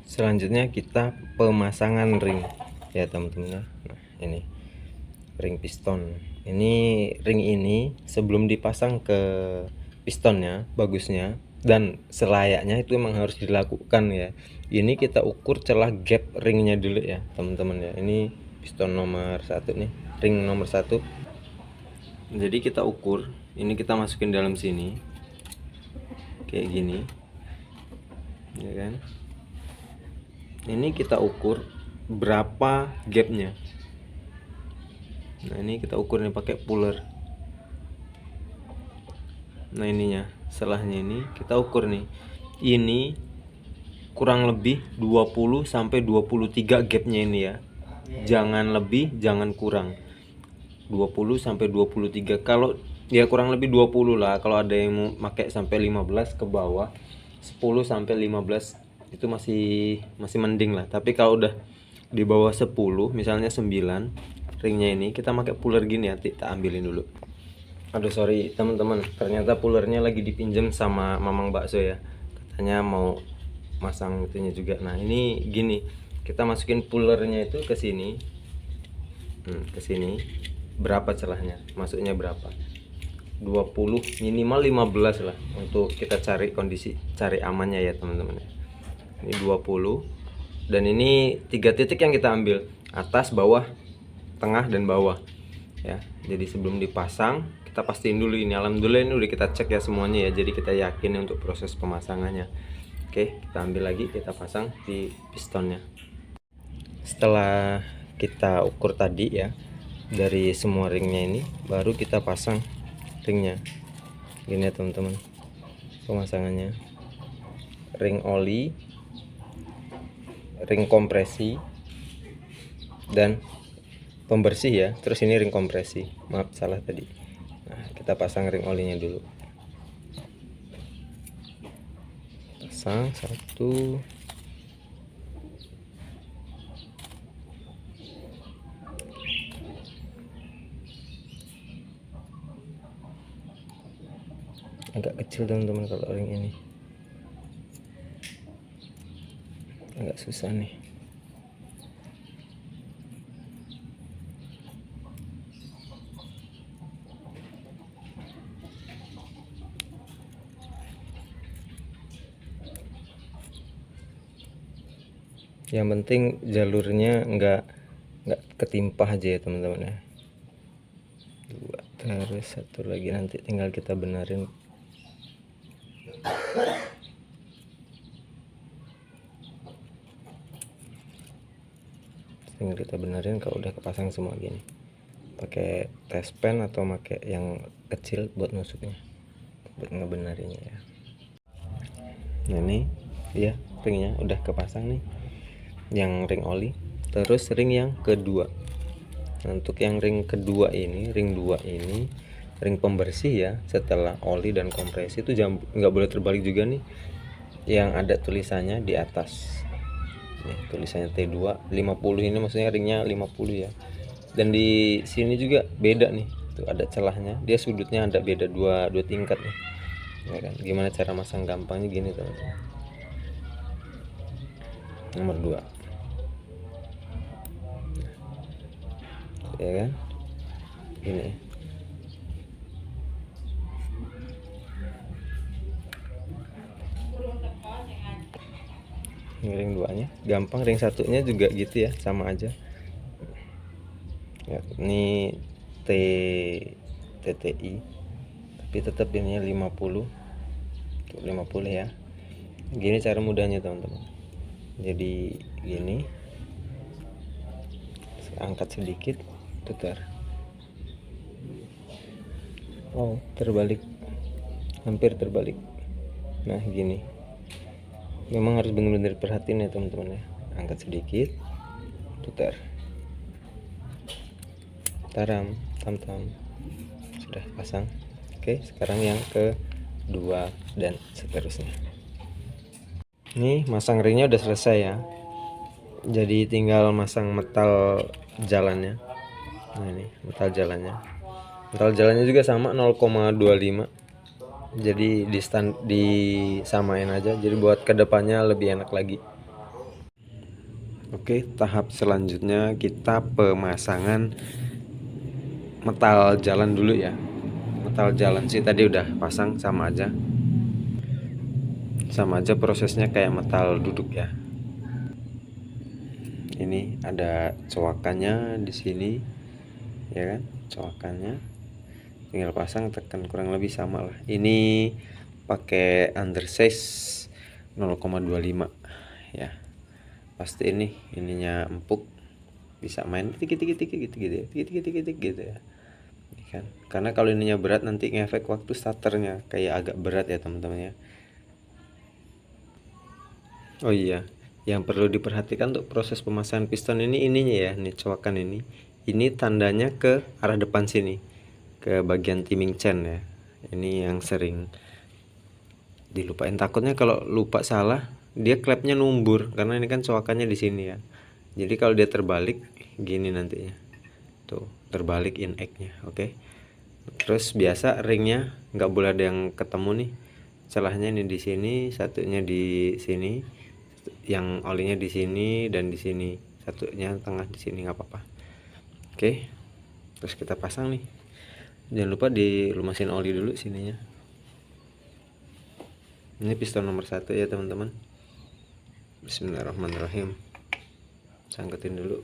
Selanjutnya kita pemasangan ring ya teman-teman ya. Nah, ini ring piston. Ini ring ini sebelum dipasang ke pistonnya, bagusnya dan selayaknya itu emang harus dilakukan ya. Ini kita ukur celah gap ringnya dulu ya teman-teman ya. Ini piston nomor 1 nih, ring nomor 1. Jadi kita ukur, ini kita masukin dalam sini kayak gini ya kan. Ini kita ukur berapa gapnya. Nah ini kita ukur nih pakai puller. Nah ininya, selahnya ini kita ukur nih. Ini kurang lebih 20 sampai 23 gapnya ini ya. Jangan lebih, jangan kurang. 20 sampai 23. Kalau ya kurang lebih 20 lah. Kalau ada yang mau pakai sampai 15 ke bawah, 10 sampai 15 itu masih mending lah. Tapi kalau udah di bawah 10, misalnya 9 ringnya ini, kita pakai puller gini ya. Kita ambilin dulu. Aduh sorry teman-teman, ternyata pullernya lagi dipinjam sama mamang bakso ya. Katanya mau masang itunya juga. Nah ini gini, kita masukin pullernya itu ke sini, ke sini. Berapa celahnya? Masuknya berapa? 20, minimal 15 lah untuk kita cari kondisi, cari amannya ya teman-teman. Ini 20 dan ini 3 titik yang kita ambil, atas, bawah, tengah dan bawah ya. Jadi sebelum dipasang kita pastiin dulu ini. Alhamdulillah ini udah kita cek ya semuanya ya, jadi kita yakin untuk proses pemasangannya. Oke, kita ambil lagi, kita pasang di pistonnya. Setelah kita ukur tadi ya dari semua ringnya ini, baru kita pasang ringnya gini ya teman-teman. Pemasangannya ring oli, ring kompresi dan pembersih ya. Terus ini ring kompresi, maaf salah tadi. Nah kita pasang ring olinya dulu, pasang satu, agak kecil teman-teman kalau ring ini, agak susah nih. Yang penting jalurnya nggak ketimpa aja ya teman-teman ya. Dua, terus satu lagi nanti tinggal kita benerin. Tinggal kita benerin kalau udah kepasang semua gini. Pakai test pen atau pakai yang kecil buat nusuknya, buat ngebenerinnya ya. Nah ini ya ringnya udah kepasang nih, yang ring oli. Terus ring yang kedua. Nah, untuk yang ring kedua ini, ring 2 ini ring pembersih ya. Setelah oli dan kompresi itu nggak boleh terbalik juga nih, yang ada tulisannya di atas nih, tulisannya T2 50. Ini maksudnya ringnya 50 ya. Dan di sini juga beda nih, tuh ada celahnya, dia sudutnya ada beda dua tingkat nih ya kan. Gimana cara masang gampangnya gini teman-teman. Nomor 2 ya kan, ini ring 2 nya gampang, ring satunya juga gitu ya, sama aja ya. Ini TTI tapi tetap ini 50 ya. Gini cara mudahnya teman-teman. Jadi gini, angkat sedikit, putar. Oh terbalik, hampir terbalik. Nah gini, memang harus benar-benar perhatiin ya teman-teman ya. Angkat sedikit, putar, taram, tam-tam, sudah pasang. Oke, sekarang yang kedua dan seterusnya. Ini masang ringnya udah selesai ya, jadi tinggal masang metal jalannya. Nah ini metal jalannya juga sama 0,25. jadi disamain aja, jadi buat kedepannya lebih enak lagi. Oke, tahap selanjutnya kita pemasangan metal jalan dulu ya. Metal jalan sih tadi udah pasang, sama aja prosesnya kayak metal duduk ya. Ini ada coakannya di sini ya kan, coakannya tinggal pasang, tekan, kurang lebih sama lah. Ini pakai undersize 0,25 ya. Pasti ininya empuk, bisa main tik gitu ya kan. Karena kalau ininya berat nanti ngefek waktu starternya, kayak agak berat ya teman-teman ya. Oh iya, yang perlu diperhatikan untuk proses pemasangan piston ininya ya, ini coakan ini tandanya ke arah depan sini, ke bagian timing chain ya. Ini yang sering dilupain, takutnya kalau lupa salah dia klepnya numbur, karena ini kan coakannya di sini ya. Jadi kalau dia terbalik gini nantinya, tuh terbalik in X-nya. Oke. Terus biasa ringnya nggak boleh ada yang ketemu nih, celahnya ini di sini, satunya di sini, yang olinya di sini dan di sini, satunya tengah di sini, nggak apa-apa. Oke, terus kita pasang nih. Jangan lupa dilumasin oli dulu sininya. Ini piston nomor 1 ya teman-teman. Bismillahirrahmanirrahim. Sangkutin dulu.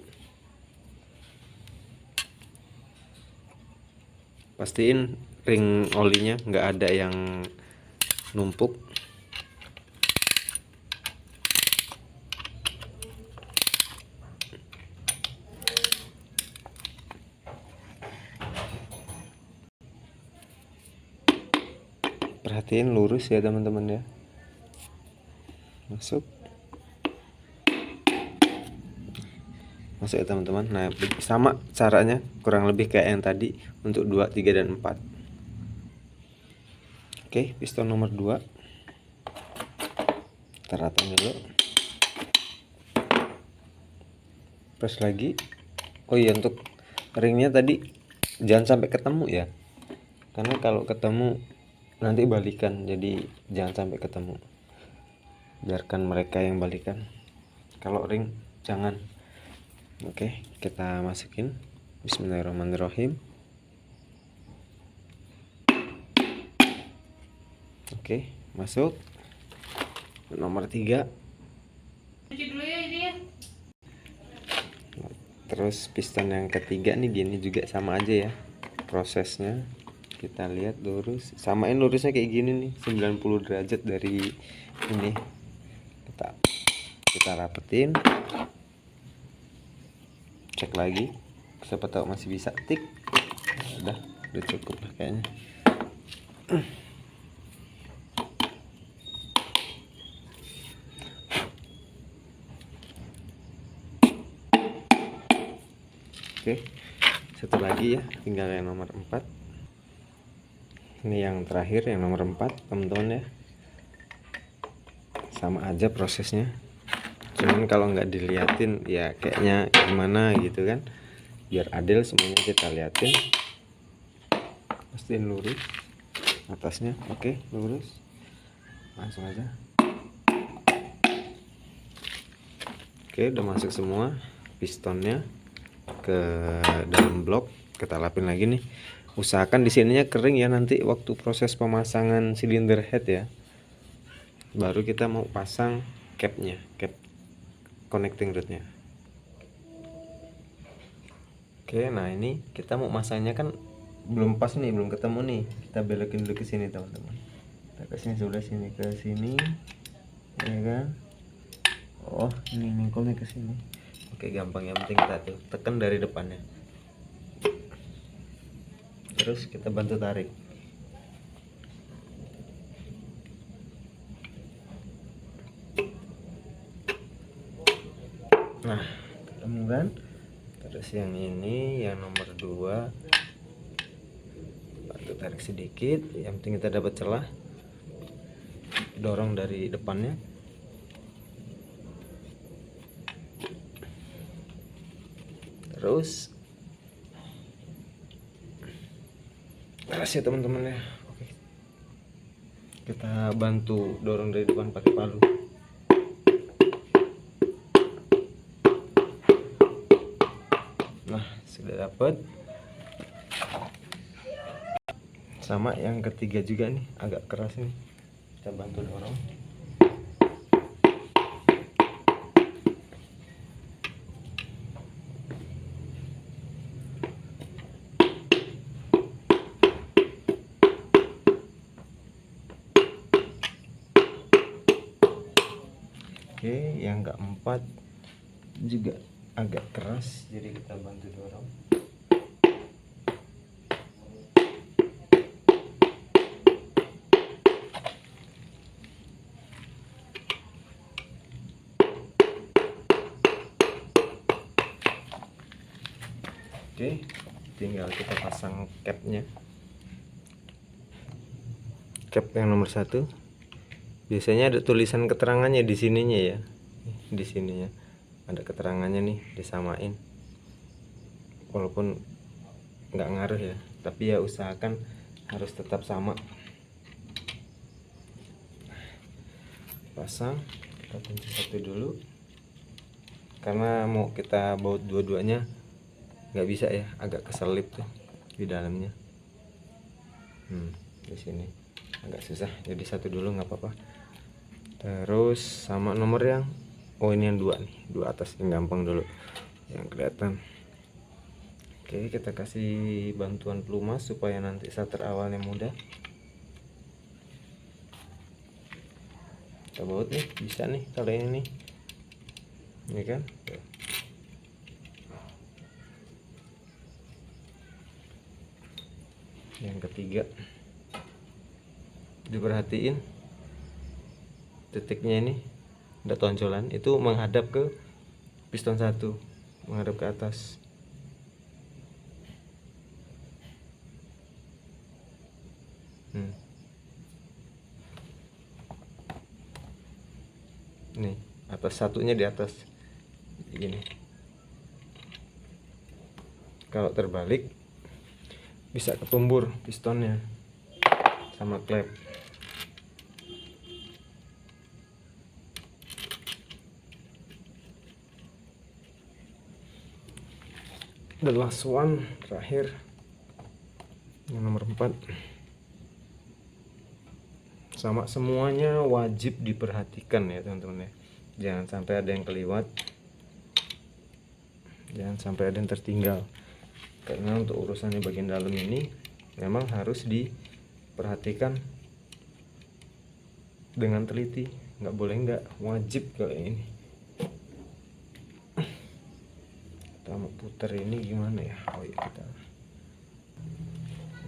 Pastiin ring olinya nggak ada yang numpuk. Perhatiin lurus ya teman-teman ya. Masuk ya teman-teman. Nah, sama caranya kurang lebih kayak yang tadi untuk 2, 3 dan 4. Oke, piston nomor 2 kita ratain dulu. Press lagi. Oh iya, untuk ringnya tadi jangan sampai ketemu ya, karena kalau ketemu nanti balikan, jadi jangan sampai ketemu, biarkan mereka yang balikan, kalau ring jangan. Oke, kita masukin. Bismillahirrahmanirrahim. Oke, masuk. Nomor 3. Terus piston yang ketiga nih gini juga sama aja ya prosesnya. Kita lihat lurus, samain lurusnya kayak gini nih, 90 derajat dari ini. Kita rapetin, cek lagi, siapa tahu masih bisa. Tik, udah cukup lah kayaknya. Oke, satu lagi ya, tinggal yang nomor 4. Ini yang terakhir, yang nomor 4 teman-teman ya. Sama aja prosesnya, cuman kalau nggak diliatin ya kayaknya gimana gitu kan. Biar adil semuanya kita liatin. Pastiin lurus atasnya. Oke, lurus, langsung aja. Oke, udah masuk semua pistonnya ke dalam blok. Kita lapin lagi nih. Usahakan di sininya kering ya, nanti waktu proses pemasangan silinder head ya, baru kita mau pasang capnya, cap connecting rodnya. Oke, nah ini kita mau masangnya kan belum pas nih, belum ketemu nih. Kita belokin dulu ke sini teman-teman. Kita ke sini, sebelah sini, ke sini ya kan. Oh, ini mingkulnya ke sini. Oke, gampang, yang penting kita tuh tekan dari depannya, terus kita bantu tarik. Nah, ketemu kan. Terus yang ini, yang nomor 2, bantu tarik sedikit, yang penting kita dapat celah. Dorong dari depannya. Terus keras ya teman-teman ya. Oke, kita bantu dorong dari depan pakai palu. dapet. Sama yang ketiga juga nih, agak keras nih, kita bantu dorong. Oke, yang keempat juga agak keras, jadi kita bantu dorong. Oke, tinggal kita pasang capnya. Cap yang nomor 1. Biasanya ada tulisan keterangannya di sininya ya. Di sininya ada keterangannya nih, disamain. Walaupun nggak ngaruh ya, tapi ya usahakan harus tetap sama. Pasang, kita kunci satu dulu. Karena mau kita baut dua-duanya nggak bisa ya, agak keselip tuh di dalamnya. Di sini agak susah, jadi satu dulu nggak apa-apa. Terus sama nomor yang ini yang 2 nih, 2 atas yang gampang dulu yang kelihatan. Oke, kita kasih bantuan pelumas supaya nanti starter awalnya mudah. Kita baut nih, bisa nih kalau ini kan. Yang ketiga, diperhatiin titiknya ini ada tonjolan, itu menghadap ke piston 1, menghadap ke atas. Nih, atas satunya di atas gini. Kalau terbalik bisa ketumbur pistonnya sama klep. The last one, terakhir, yang nomor 4. Sama, semuanya wajib diperhatikan ya teman-teman ya. Jangan sampai ada yang kelewat, jangan sampai ada yang tertinggal. Karena untuk urusannya bagian dalam ini memang harus diperhatikan dengan teliti, nggak boleh nggak, wajib kayak ini. Kita mau putar ini gimana ya? Kita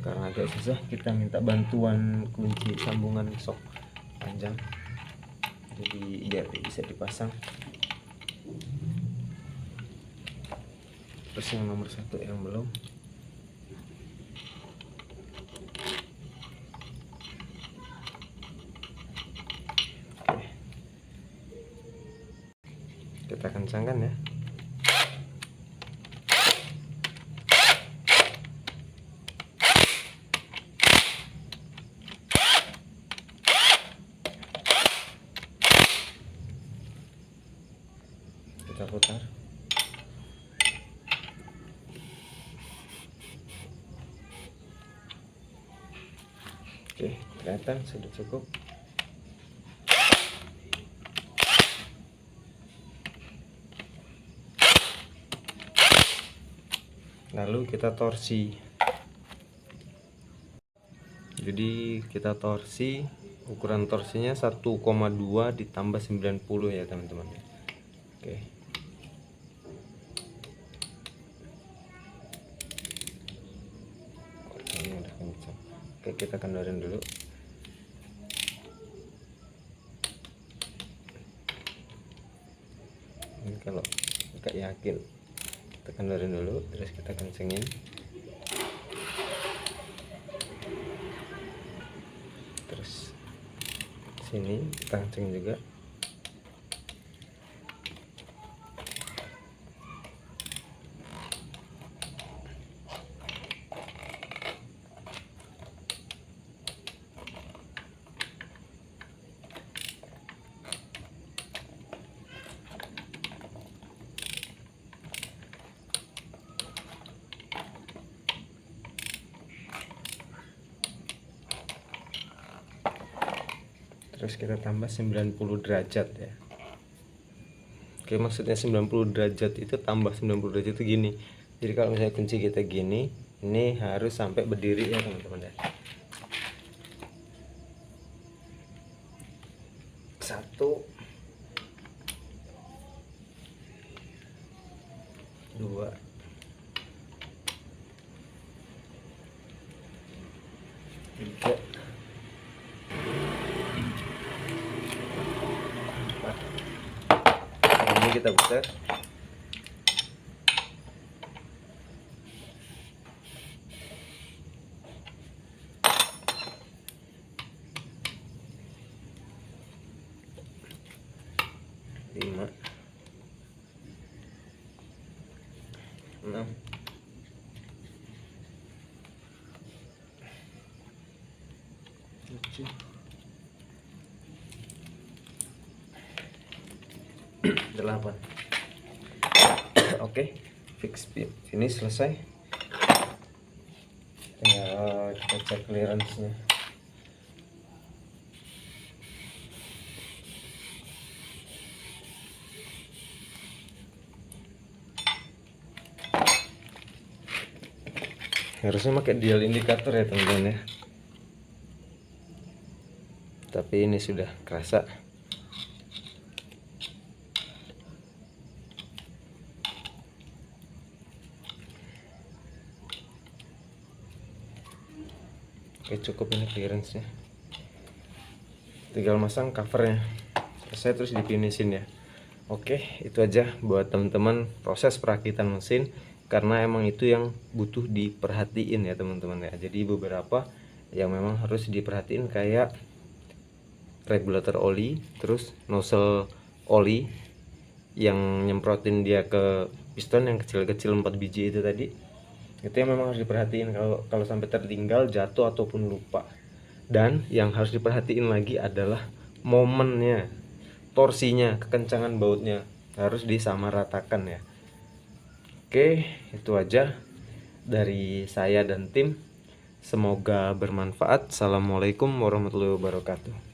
karena agak susah, kita minta bantuan kunci sambungan sok panjang, jadi ya bisa dipasang. Terus yang nomor 1 yang belum, oke, kita kencangkan ya. Kita putar. Oke, kelihatan sudah cukup. Lalu kita torsi. Jadi kita torsi, ukuran torsinya 1,2 ditambah 90 ya teman-teman. Oke. Ini udah kencang. Oke, kita kendorin dulu. Ini kalau agak yakin, kita kendorin dulu, terus kita kencengin. Terus sini kita kenceng juga. terus kita tambah 90 derajat ya. Oke, maksudnya 90 derajat itu tambah 90 derajat itu gini. Jadi kalau misalnya kunci kita gini, ini harus sampai berdiri ya teman-teman ya. 1 2 3 4. Ini kita putar. Lima, 6, 7, 8. Oke, fix finish selesai. Tinggal kita cek clearance-nya. Harusnya pakai dial indikator ya teman-teman ya, tapi ini sudah kerasa. Oke, cukup ini clearance nya, tinggal masang covernya selesai, terus difinishin ya. Oke, itu aja buat teman-teman proses perakitan mesin, karena emang itu yang butuh diperhatiin ya teman-teman ya. Jadi beberapa yang memang harus diperhatiin kayak regulator oli, terus nozzle oli yang nyemprotin dia ke piston yang kecil-kecil 4 biji itu tadi. Itu yang memang harus diperhatiin kalau sampai tertinggal, jatuh ataupun lupa. Dan yang harus diperhatiin lagi adalah momennya, torsinya, kekencangan bautnya harus disamaratakan ya. Oke, itu aja dari saya dan tim. Semoga bermanfaat. Assalamualaikum warahmatullahi wabarakatuh.